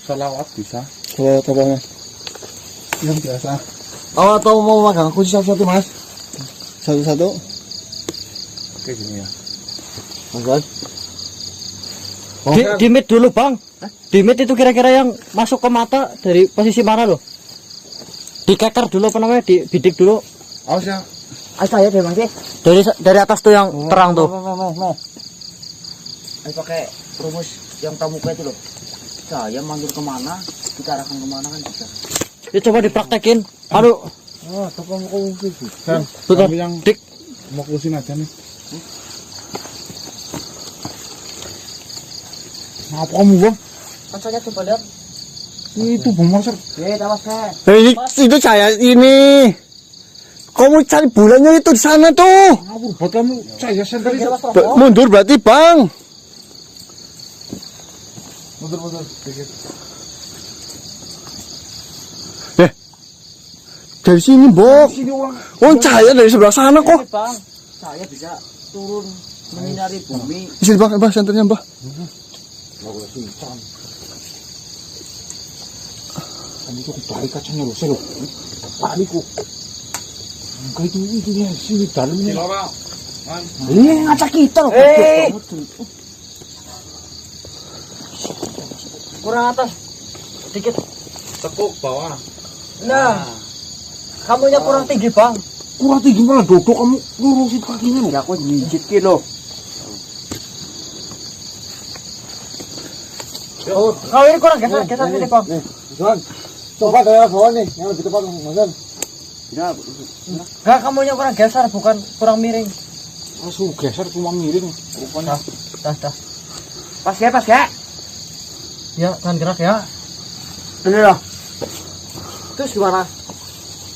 Selawat bisa. Coba, Mas. Yang biasa. Oh, atau mau magang kunci satu-satu, Mas? Satu-satu. Kayak gini ya. Mas, Bas. Dimit dulu bang. Dimit itu kira-kira yang masuk ke mata dari posisi mana loh? Dikeker dulu apa namanya? Dibidik dulu. Awas ya. Ayo saya deh Bang sih. Dari atas tuh yang terang tuh. No. Ayo pakai rumus yang pramuka itu loh. Saya mandur kemana, kita arahkan kemana kan bisa. Ya coba dipraktekin. Aduh. Ah, kapan mau kunci? Sel, Bentar. kamu yang Dik. mau kurusin aja nih. Apa kamu, Bang? Kan saya coba lihat. Itu Bang Master. Awas kan. Itu saya ini. Kamu cari bulannya itu di sana tuh. Ngawur buat kamu. Saya senter itu. Mundur berarti Bang. Mundur sedikit. Dari sini, Bok. Sini orang. Oh, cahaya dari sebelah sana kok. Bang, saya bisa turun menyinari bumi. Di sini, Bang, senternya, Mbah. Nggak boleh simpan. Kamu tuh tarik kacanya loh, Sel. Tarik kok. Enggak itu itunya sini dalamnya. Ini ngacak kita loh. Kurang atas. Sedikit. Tekuk bawah. Nah. Kamunya kurang tinggi, Bang. Kurang tinggi malah dodok kamu lurusin kakinya loh. Ya aku nyicit kilo. Oh, kau ini kurang geser sini, Bang. Mas, coba daerah bawah nih, yang lebih tepat, Mas. Enggak, kamunya kurang geser, bukan kurang miring. Langsung geser cuma miring. Rupanya. Dah. Pas ya. Ya, kan gerak ya. Ini loh. Terus gimana?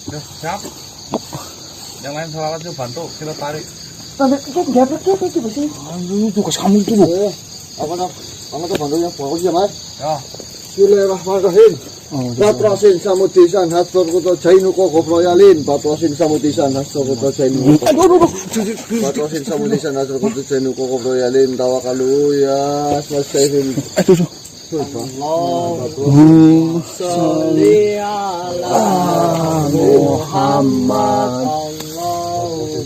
Udah siap. Yang lain salawat yuk bantu kita tarik. Sampai dia berapa itu sih? Aduh tugas kamu itu loh. Apa tuh? Kamu tuh bantu yang bawah aja, Mas. Ya. Bismillahirrahmanirrahim. Patrosin samudisan hasor kuto jainuko gobroyalin. Patrosin samudisan hasor kuto jainuko. Patrosin samudisan hasor kuto jainuko gobroyalin. Tawakalu ya asmasyaihin. Allahumma sholli ala Muhammad.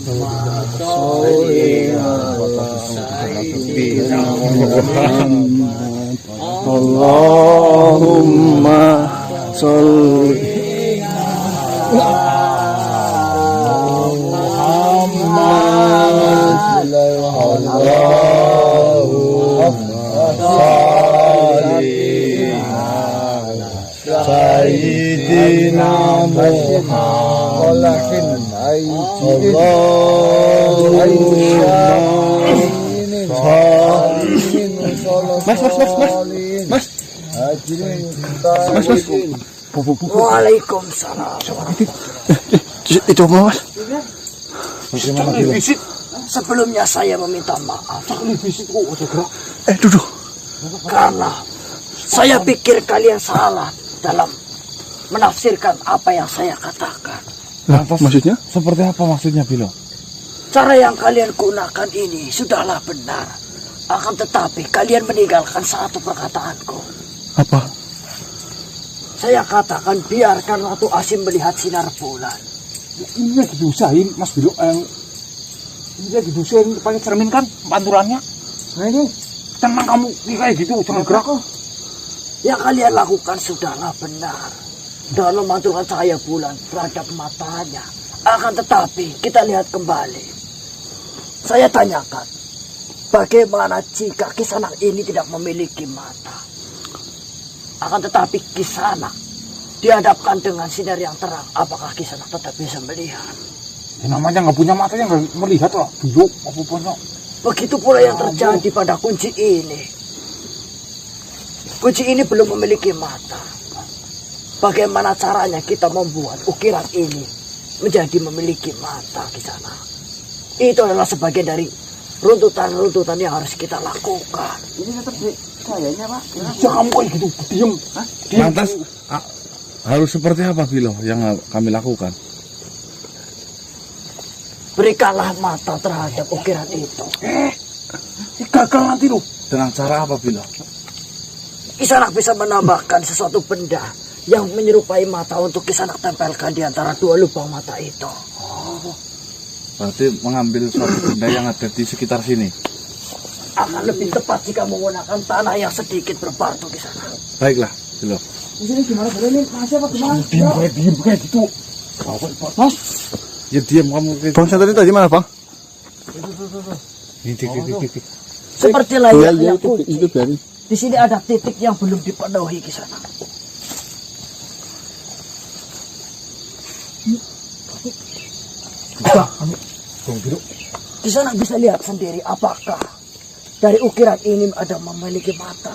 Allahumma sholli ala Sayyidina Muhammad. Allahumma sholli Sayyidina Muhammad. Waalaikumsalam. Itu apa, Mas? Sebelumnya saya meminta maaf Duduk. karena saya pikir kalian salah dalam menafsirkan apa yang saya katakan. Lah, maksudnya? Seperti apa maksudnya, Bilo? Cara yang kalian gunakan ini sudahlah benar. Akan tetapi kalian meninggalkan satu perkataanku. Apa? Saya katakan biarkan Ratu Asim melihat sinar bulan. Ini lagi diusahain, Mas Bilo. Ini lagi diusahain pakai cermin kan pantulannya. Nah ini, tenang kamu kayak gitu, jangan gerak. Yang kalian lakukan sudahlah benar dalam memantulkan cahaya bulan terhadap matanya. Akan tetapi kita lihat kembali. Saya tanyakan, bagaimana jika Kisanak ini tidak memiliki mata? Akan tetapi Kisanak dihadapkan dengan sinar yang terang, apakah Kisanak tetap bisa melihat? Ya, namanya nggak punya mata yang nggak melihat lah, Bilo. Apa punya? Begitu pula yang terjadi pada kunci ini. Kunci ini belum memiliki mata. Bagaimana caranya kita membuat ukiran ini menjadi memiliki mata di sana? Itu adalah sebagian dari runtutan-runtutan yang harus kita lakukan. Ini tetap kayaknya, Pak. Ya kamu kayak gitu, diam. Lantas harus seperti apa, Bilo, yang kami lakukan? Berikanlah mata terhadap ukiran itu. Gagal nanti loh. Dengan cara apa, Bilo? Kisanak bisa menambahkan sesuatu benda yang menyerupai mata untuk Kisanak tempelkan di antara dua lubang mata itu. Berarti mengambil suatu benda yang ada di sekitar sini. Akan lebih tepat jika menggunakan tanah yang sedikit berbatu di sana. Baiklah, Bilo. Di sini gimana boleh nih? Masih apa gimana? Diam kayak gitu. Mas, Ya diam kamu kayak Bang Santri tadi mana, Bang? gitu. Seperti Iya, layaknya itu kunci. biarin. Di sini ada titik yang belum dipenuhi di sana. Di sana bisa lihat sendiri apakah dari ukiran ini ada memiliki mata.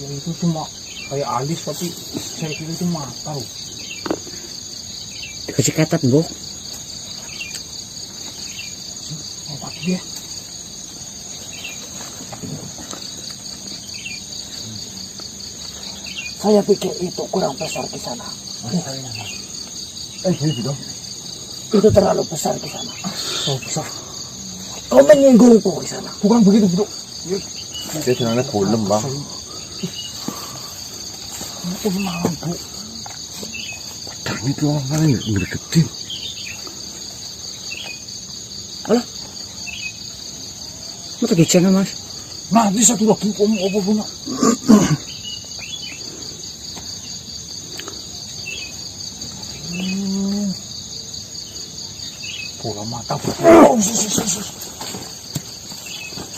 Ya itu cuma kayak alis tapi saya kira itu mata loh. Dikasih katat, Bu. Apa dia? Saya pikir itu kurang besar di sana. Gitu. Itu terlalu besar di sana. Oh, besar. Kau menyinggungku di sana. Bukan begitu, Bro. Dia jenenge golem, Bang. Itu malam, Bu. Dan itu orang yang ngedeketin. Mata gejana, Mas. Nanti satu lagi kamu apa punya? Bola mata. Oh,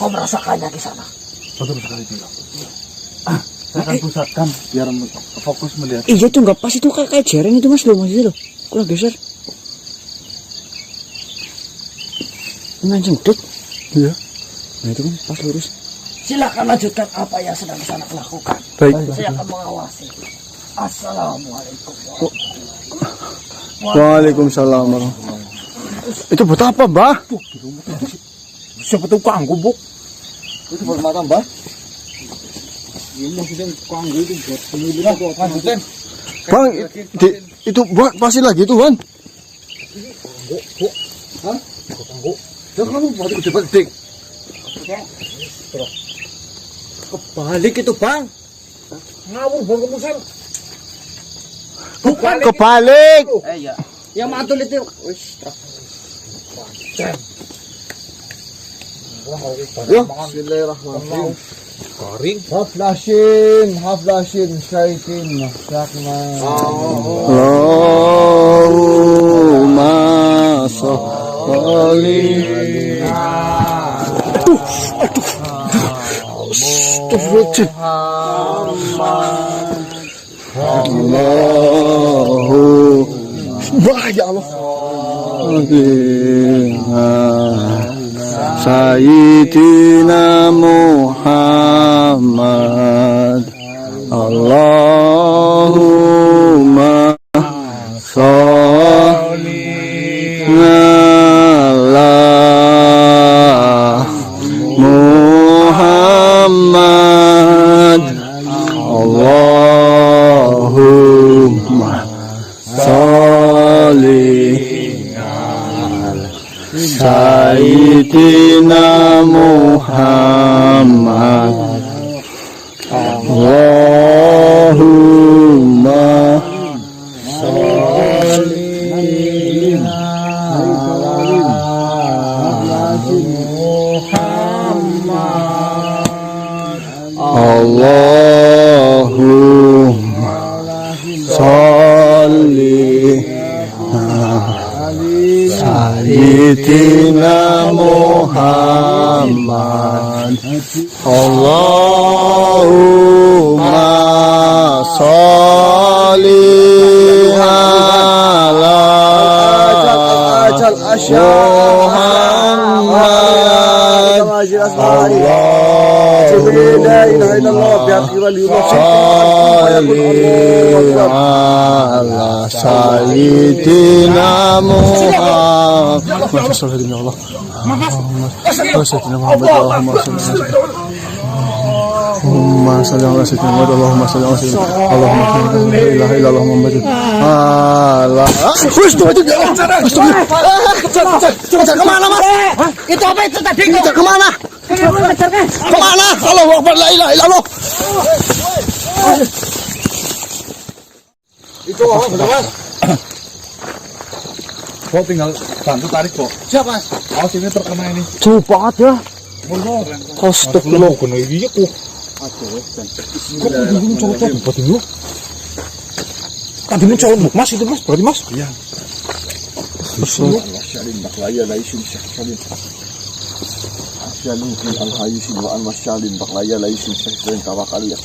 kau merasakannya di sana. Betul sekali, Bro. Saya akan pusatkan biar fokus melihat. Iya itu nggak pas itu kayak jaring itu, Mas, loh, Mas, itu loh. Kurang geser. Nganceng dek. Iya. Nah itu kan pas lurus. Silakan lanjutkan apa yang sedang di sana lakukan. Baik. Saya akan mengawasi. Assalamualaikum. Waalaikumsalam warahmatullahi. Itu buat apa, Mbah? Siapa tahu kanggo, Bu? Itu buat mata, Mbak. Ini maksudnya kanggo itu buat pemilik atau apa? Lanjutin. Bang, itu buat pasti lagi tuh, Bang. Ya kamu buat itu penting. Kebalik itu, Bang. Ngawur baru musim. Kebalik. Iya. Yang mantul itu. Ya, bismillahirrahmanirrahim. Garing. Haflashin, syaitin, sakna. Allahumma sholli. Allahu. Wah, ya Allah. Sayyidina Muhammad Allahumma sholli ala Muhammad Allahumma sholli Sayyidina Muhammad Allahumma sholli Allahumma sholli Sayyidina Muhammad Allahumma sholli ala ala Sayyidina Muhammad Sayyidina Allah Sayyidina Muhammad Allahumma sholli ala Sayyidina Muhammad Allahumma sholli ala Sayyidina Allahumma la ilaha illallah Muhammad Allah kemana mas? Itu apa itu tadi? Itu kemana? Kemana? Allahu Akbar la ilaha illallah. Itu apa benar mas? Kok tinggal bantu tarik kok. Siapa mas? Awas ini terkena ini. Jauh banget ya. Astagfirullah. Kena iya kok. Kok belum colok buat ini? Tadi colok mas itu mas, berarti mas? Iya. Masyaalin baklaya laisin syahsalin. Asyalin al-hayisin wa al-masyaalin baklaya laisin syahsalin tawakaliyah.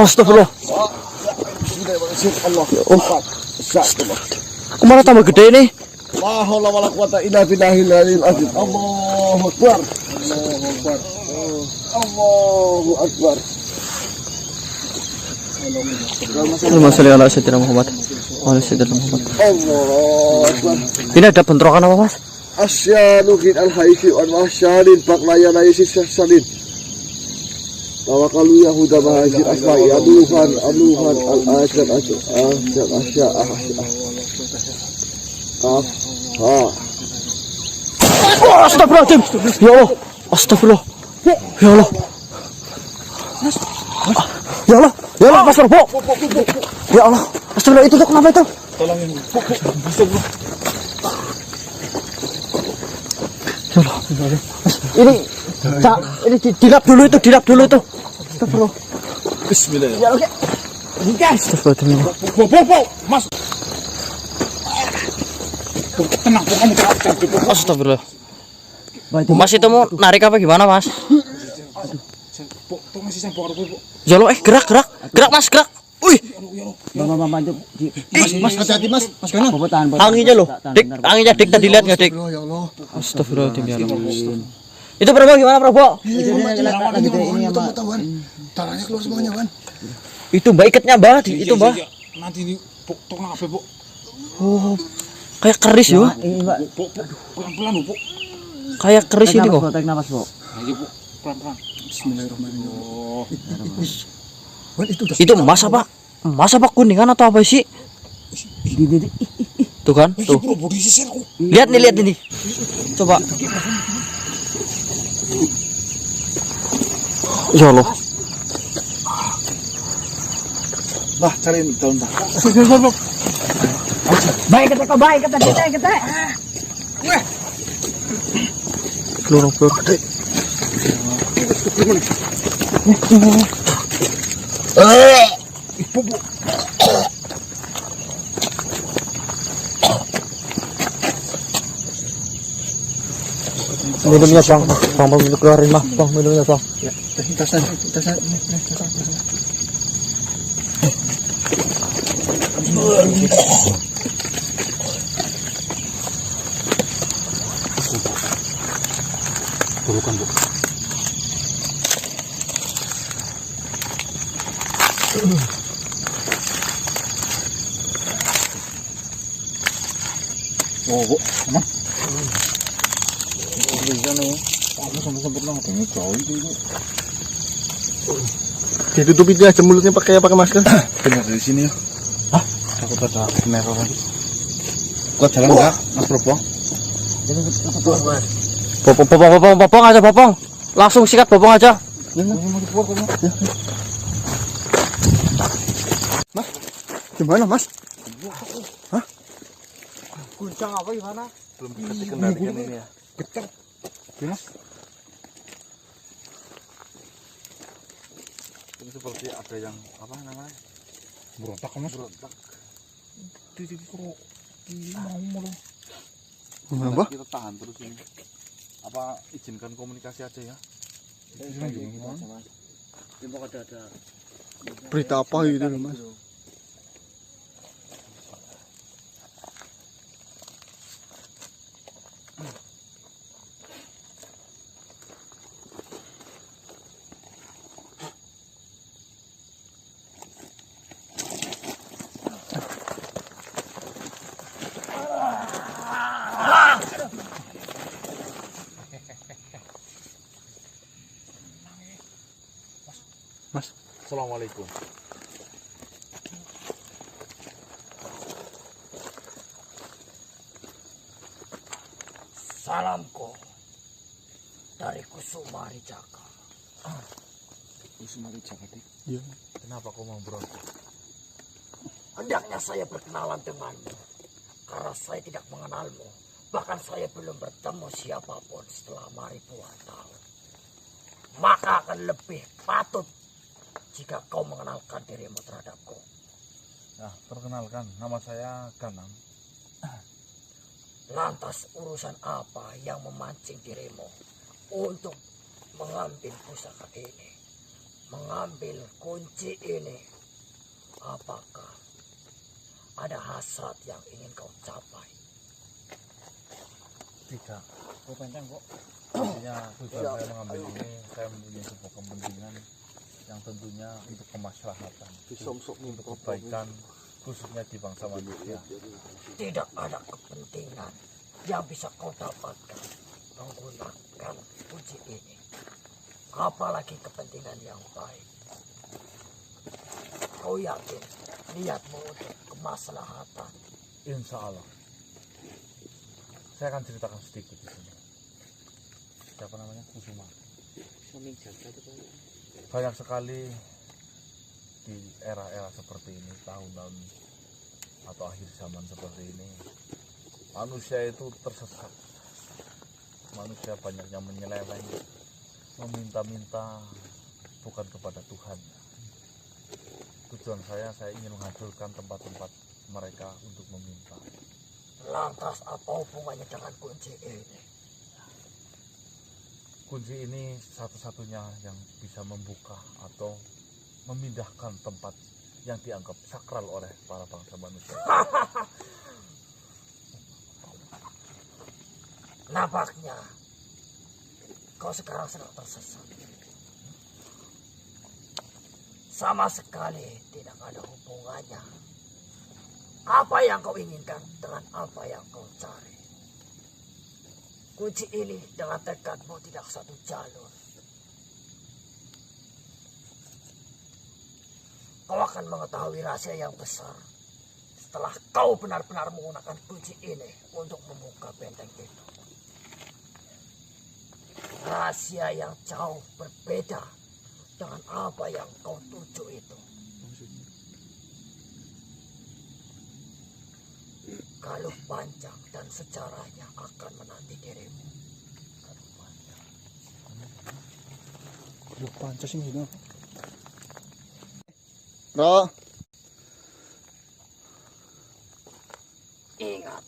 Astagfirullah. Kemana tambah gede ini? La haula wala quwata illa billahil aliyil azim. Allahu akbar. Allahu akbar. Allahu akbar. Allahumma sholli ala Sayyidina Muhammad. Wa ala Sayyidina Muhammad. Allahu akbar. Ini ada bentrokan apa mas? Asyalukin al-haisi wa al-masyaalin baklaya laisin syahsalin. Tawakalu Yahuda Mahajir Asma'i Aluhan Al-Ajal Asya Kaf Ha Astagfirullahaladzim. Ya Allah. Astagfirullah. Ya Allah. Ya Allah. Ya Allah. Mas Robo. Ya Allah. Astagfirullah. Itu tuh kenapa itu? Tolongin. Ya Allah. Ini dilap dulu itu. Astagfirullah. Bismillah. Ya oke. Astagfirullahaladzim. Mas. Tenang, kamu tenang. Astagfirullah. Mas itu mau narik apa gimana mas? Ya Allah, gerak mas, gerak. Wih. Mas hati-hati mas. Mas Kana. Anginnya loh. Anginnya dik tadi lihat nggak dik? Astagfirullahaladzim ya Allah. Itu Prabowo gimana Prabowo? Tangannya keluar semuanya kan. Itu mbak ikatnya mbak, itu mbak. Nanti ini tolong apa, Bu? Oh, kayak keris ya? Pelan-pelan, Bu. Kayak keris ini kok. Tarik nafas, Bu. Ayo, Bu. Pelan-pelan. Bismillahirrahmanirrahim. Itu emas apa? Emas apa kuningan atau apa sih? Tuh kan, tuh. Lihat ini. Coba. Ya Allah. Bah, cariin daun dah. Baik kata. Peluru gede. Minumnya bang, bang keluarin mah, bang minumnya bang. tasnya. Bukan bu. Oh bu, mana? Bisa nih. Kamu sampai nang ini jauh itu. Ditutupi aja mulutnya pakai masker. Dengar dari sini ya. Hah? Takut ada peneroran. Kuat jalan enggak, Mas Propo? Bopong aja bopong. Langsung sikat bopong aja. Gimana mas? Guncang apa gimana? Belum bisa dikendalikan ini ya. Getar. Mas. Ini seperti ada yang apa namanya? Berontak mas. Berontak. Di kok mau. Nah, kita tahan terus ini. Apa izinkan komunikasi aja ya? Berita apa gitu mas? Assalamualaikum. Salamku dari Kusumari Jaka. Kusumari Jaka, Dik. Iya. Kenapa kau mau berontak? Hendaknya saya berkenalan denganmu, karena saya tidak mengenalmu. Bahkan saya belum bertemu siapapun setelah ribuan tahun. Maka akan lebih patut jika kau mengenalkan dirimu terhadapku. Nah, perkenalkan, nama saya Ganang. Lantas urusan apa yang memancing dirimu untuk mengambil pusaka ini, mengambil kunci ini? Apakah ada hasrat yang ingin kau capai? Tidak. Kau panjang kok. Artinya tujuan saya mengambil ini, saya mempunyai sebuah kepentingan yang tentunya untuk kemaslahatan, untuk kebaikan khususnya di bangsa manusia. Tidak ada kepentingan yang bisa kau dapatkan menggunakan kunci ini, apalagi kepentingan yang baik. Kau yakin niatmu untuk kemaslahatan? Insya Allah. Saya akan ceritakan sedikit di sini. Siapa namanya? Kusuma. Banyak sekali di era-era seperti ini, tahun-tahun atau akhir zaman seperti ini, manusia itu tersesat. Manusia banyak yang menyeleweng, meminta-minta bukan kepada Tuhan. Tujuan saya ingin menghancurkan tempat-tempat mereka untuk meminta. Lantas apa hubungannya dengan kunci ini? Kunci ini satu-satunya yang bisa membuka atau memindahkan tempat yang dianggap sakral oleh para bangsa manusia. Nampaknya kau sekarang sedang tersesat. Sama sekali tidak ada hubungannya apa yang kau inginkan dengan apa yang kau cari. Kunci ini dengan tekadmu tidak satu jalur. Kau akan mengetahui rahasia yang besar setelah kau benar-benar menggunakan kunci ini untuk membuka benteng itu. Rahasia yang jauh berbeda dengan apa yang kau tuju itu. Galuh panjang dan sejarahnya akan menanti dirimu. Galuh panjang sih gini. Bro. Ingat,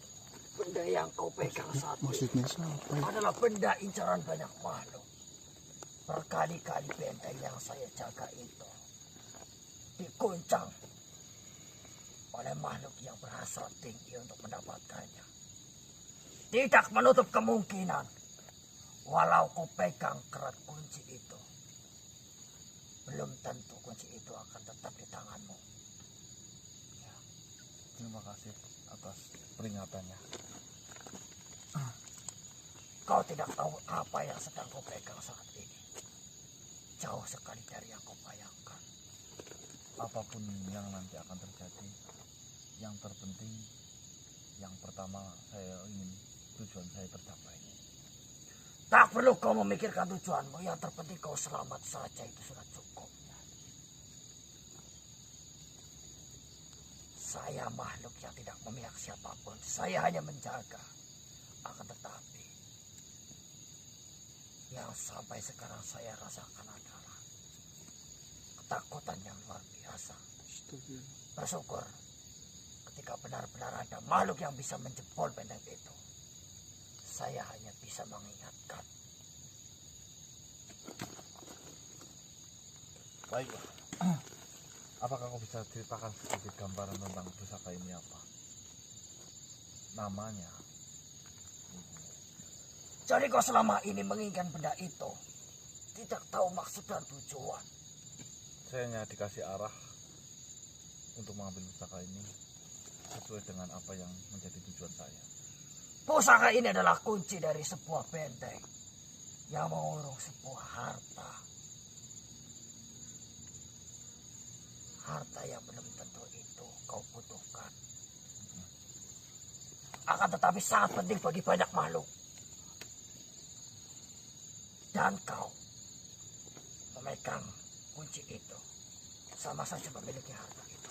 Benda yang kau pegang saat ini Maksudnya siapa? adalah benda incaran banyak makhluk. Berkali-kali benteng yang saya jaga itu diguncang oleh makhluk yang berhasrat tinggi untuk mendapatkannya. Tidak menutup kemungkinan, walau kau pegang kerat kunci itu, belum tentu kunci itu akan tetap di tanganmu. Terima kasih atas peringatannya. Kau tidak tahu apa yang sedang kau pegang saat ini. Jauh sekali dari yang kau bayangkan. Apapun yang nanti akan terjadi, yang terpenting, yang pertama saya ingin tujuan saya tercapai. Tak perlu kau memikirkan tujuanmu. Yang terpenting kau selamat saja, itu sudah cukup. Saya makhluk yang tidak memihak siapapun. Saya hanya menjaga. Akan tetapi, yang sampai sekarang saya rasakan adalah ketakutan yang luar biasa. Bersyukur ketika benar-benar ada makhluk yang bisa menjebol benteng itu. Saya hanya bisa mengingatkan. Baiklah. Apakah kau bisa ceritakan sedikit gambaran tentang pusaka ini apa? Namanya? Jadi kau selama ini menginginkan benda itu, tidak tahu maksud dan tujuan. Saya hanya dikasih arah untuk mengambil pusaka ini sesuai dengan apa yang menjadi tujuan saya. Pusaka ini adalah kunci dari sebuah benteng yang mengurung sebuah harta. Harta yang belum tentu itu kau butuhkan. Akan tetapi sangat penting bagi banyak makhluk. Dan kau memegang kunci itu sama saja memiliki harta itu.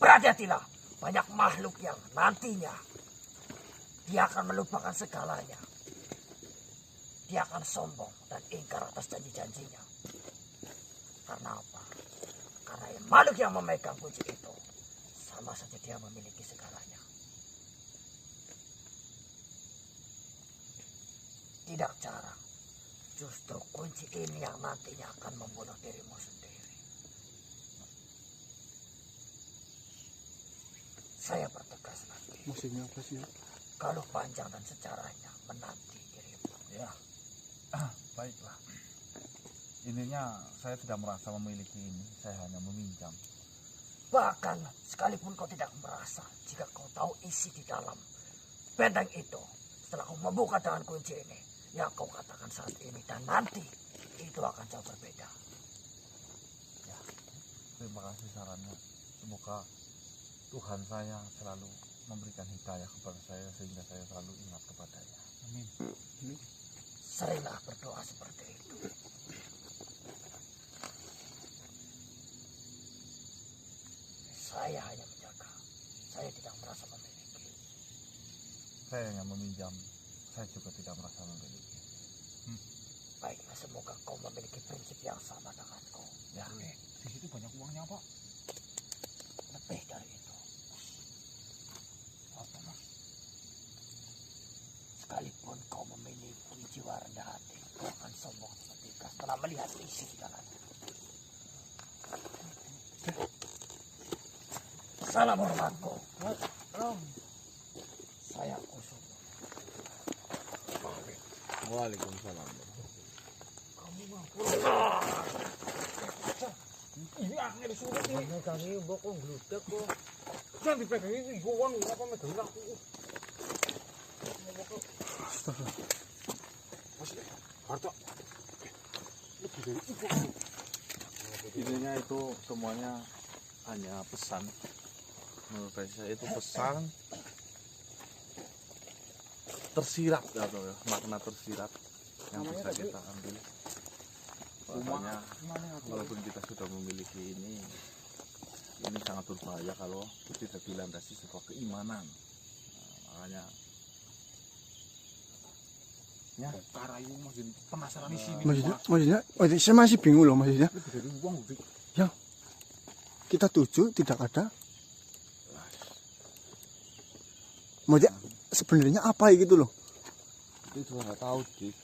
Berhati-hatilah, banyak makhluk yang nantinya dia akan melupakan segalanya. Dia akan sombong dan ingkar atas janji-janjinya. Karena apa? Karena makhluk yang memegang kunci itu sama saja dia memiliki segalanya. Tidak jarang, justru kunci ini yang nantinya akan membunuh dirimu sendiri. Saya bertegas lagi. Maksudnya apa sih? Kalau panjang dan sejarahnya menanti dirimu. Ya, baiklah. Intinya saya tidak merasa memiliki ini, saya hanya meminjam. Bahkan sekalipun kau tidak merasa, jika kau tahu isi di dalam benteng itu, setelah kau membuka dengan kunci ini, yang kau katakan saat ini dan nanti, itu akan jauh berbeda. Ya, terima kasih sarannya. Semoga Tuhan saya selalu memberikan hidayah kepada saya sehingga saya selalu ingat kepadanya. Amin. Seringlah berdoa seperti itu. Saya hanya menjaga. Saya tidak merasa memiliki. Saya hanya meminjam. Saya juga tidak merasa memiliki. Baiklah, semoga kau memiliki prinsip yang sama denganku. Ya, di situ banyak uangnya, Pak. Lebih dari itu. Apa, Mas? Sekalipun kau memiliki jiwa rendah hati, kau akan sombong seketika setelah melihat isi di dalamnya. Salam hormatku. Saya Kusuma. Waalaikumsalam. Ini akhir surat ini. Megangi mbok kok gludek kok. Jangan dipegangi iki gowon apa megang aku. Astaga. Mas, harta. Lebih dari itu. Intinya itu semuanya hanya pesan. Menurut saya itu pesan tersirat atau ya, makna tersirat yang bisa kita ambil. Makanya walaupun kita sudah memiliki ini sangat berbahaya kalau tidak dilandasi sebuah keimanan. Makanya ya karayu makin penasaran di sini. Maksudnya, saya masih bingung loh maksudnya. Lebih dari uang, Ya, kita tuju tidak ada. Maksudnya sebenarnya apa gitu loh? Itu juga nggak tahu dik.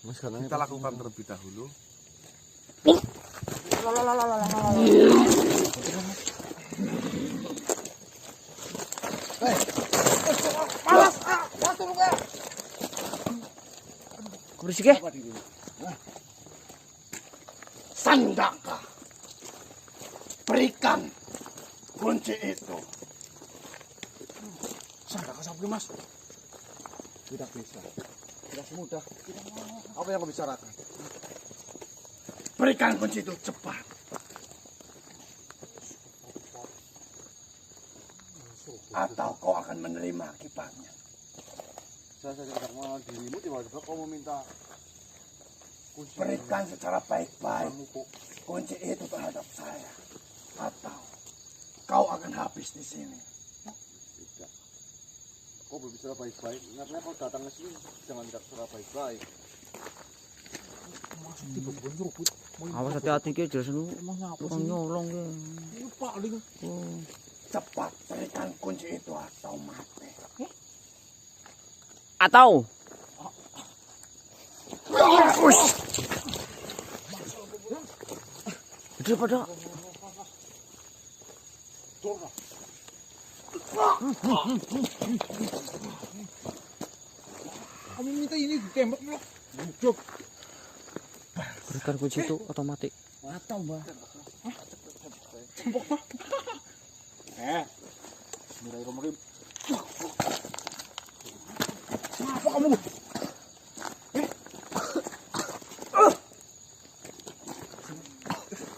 Mas karena Kita lakukan terlebih dahulu. Berisik ya? Sandaka, berikan kunci itu. Sandaka sampai mas. tidak bisa. Tidak semudah. Apa yang kau bicarakan? Berikan kunci itu cepat. Atau kau akan menerima akibatnya. Saya saja tidak mengenal dirimu, tiba-tiba kau meminta kunci. Berikan secara baik-baik kunci itu terhadap saya. Atau kau akan habis di sini. Tidak. Kau berbicara baik-baik. Ingatnya kau datang ke sini jangan bicara baik-baik. Awas hati-hati ki jelas lu. Tukang nyolong ki. Cepat berikan kunci itu atau mati. Atau daripada Kamu minta ini ditembak loh. berikan kunci itu otomatis. Atau mbak. Bismillahirrahmanirrahim. Apa kamu?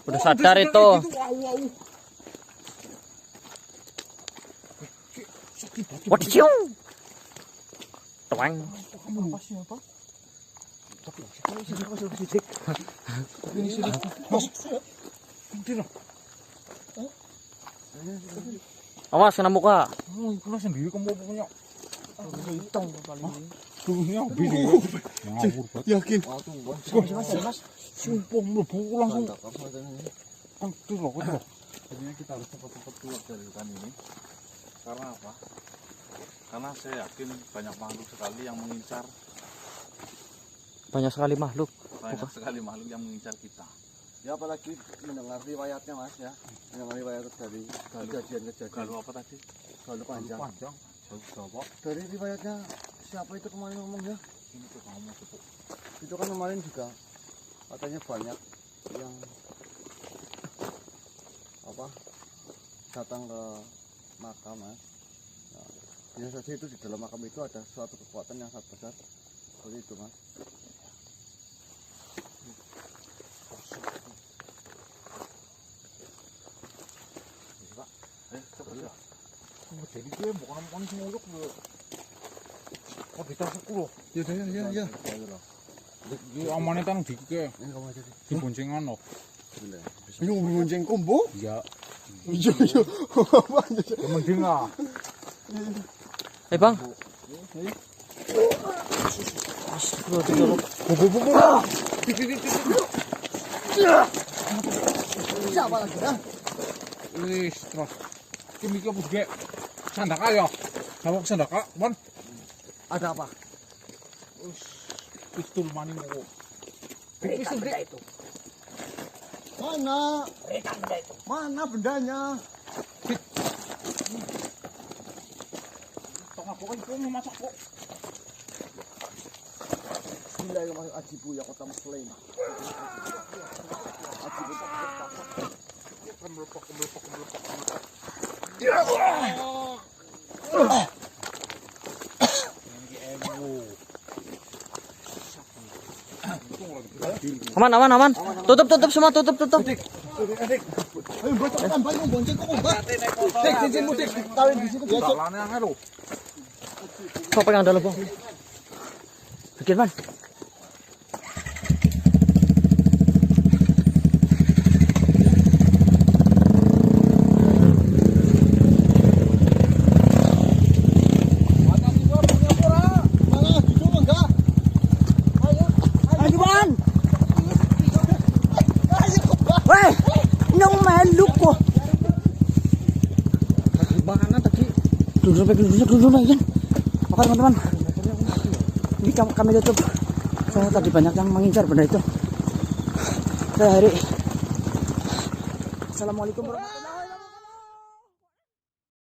Udah sadar itu. Wadiu. Tuang. Kamu siapa? Awas kena muka. Ikulah sendiri kamu punya. Hitung paling. Dunia bini. Yakin? Sumpah mlebu langsung. Itu loh, itu loh. Jadinya kita harus cepat-cepat keluar dari hutan ini. Karena apa? Karena saya yakin banyak makhluk sekali yang mengincar. Banyak sekali makhluk. Banyak sekali makhluk yang mengincar kita. Ya apalagi mendengar riwayatnya mas ya. Mendengar riwayat dari kejadian-kejadian. Galuh apa tadi? Galuh panjang. Galuh Dari riwayatnya siapa itu kemarin ngomong ya? ini tuh kamu tuh. Itu kan kemarin juga katanya banyak yang apa datang ke makam mas. Nah, bisa saja itu di dalam makam itu ada suatu kekuatan yang sangat besar seperti itu mas. Jadi dia bukan mau semuluk loh. Oh kita sepuluh. Ya. Di amannya kan dike. Ini kamu aja sih. Di boncengan loh. Sebentar. Ini bonceng kombo? Iya. Iya. Mending lah. Bang. Siapa lagi ya? Wis terus. Kimi ki buge. Sandaka ya. Sama sandaka, Mon. Ada apa? Pistol maning kok. Berikan benda itu. Mana? Berikan benda itu. Mana bendanya? Tengah pokoknya kamu masak kok. Bismillahirrahmanirrahim. Ajibu ya kota muslim. Ajibu Melepak. Aman. Tutup semua, tutup. Ayo bocokan banyak bonceng kok mbak. Dik cincinmu dik kawin di situ ya. Dalane angel lho. Kau pegang dalam bang. Bikin man. dulu ya. Oke teman-teman, ini kami tutup. Saya tadi banyak yang mengincar benda itu. Saya Hari. Assalamualaikum warahmatullahi wabarakatuh.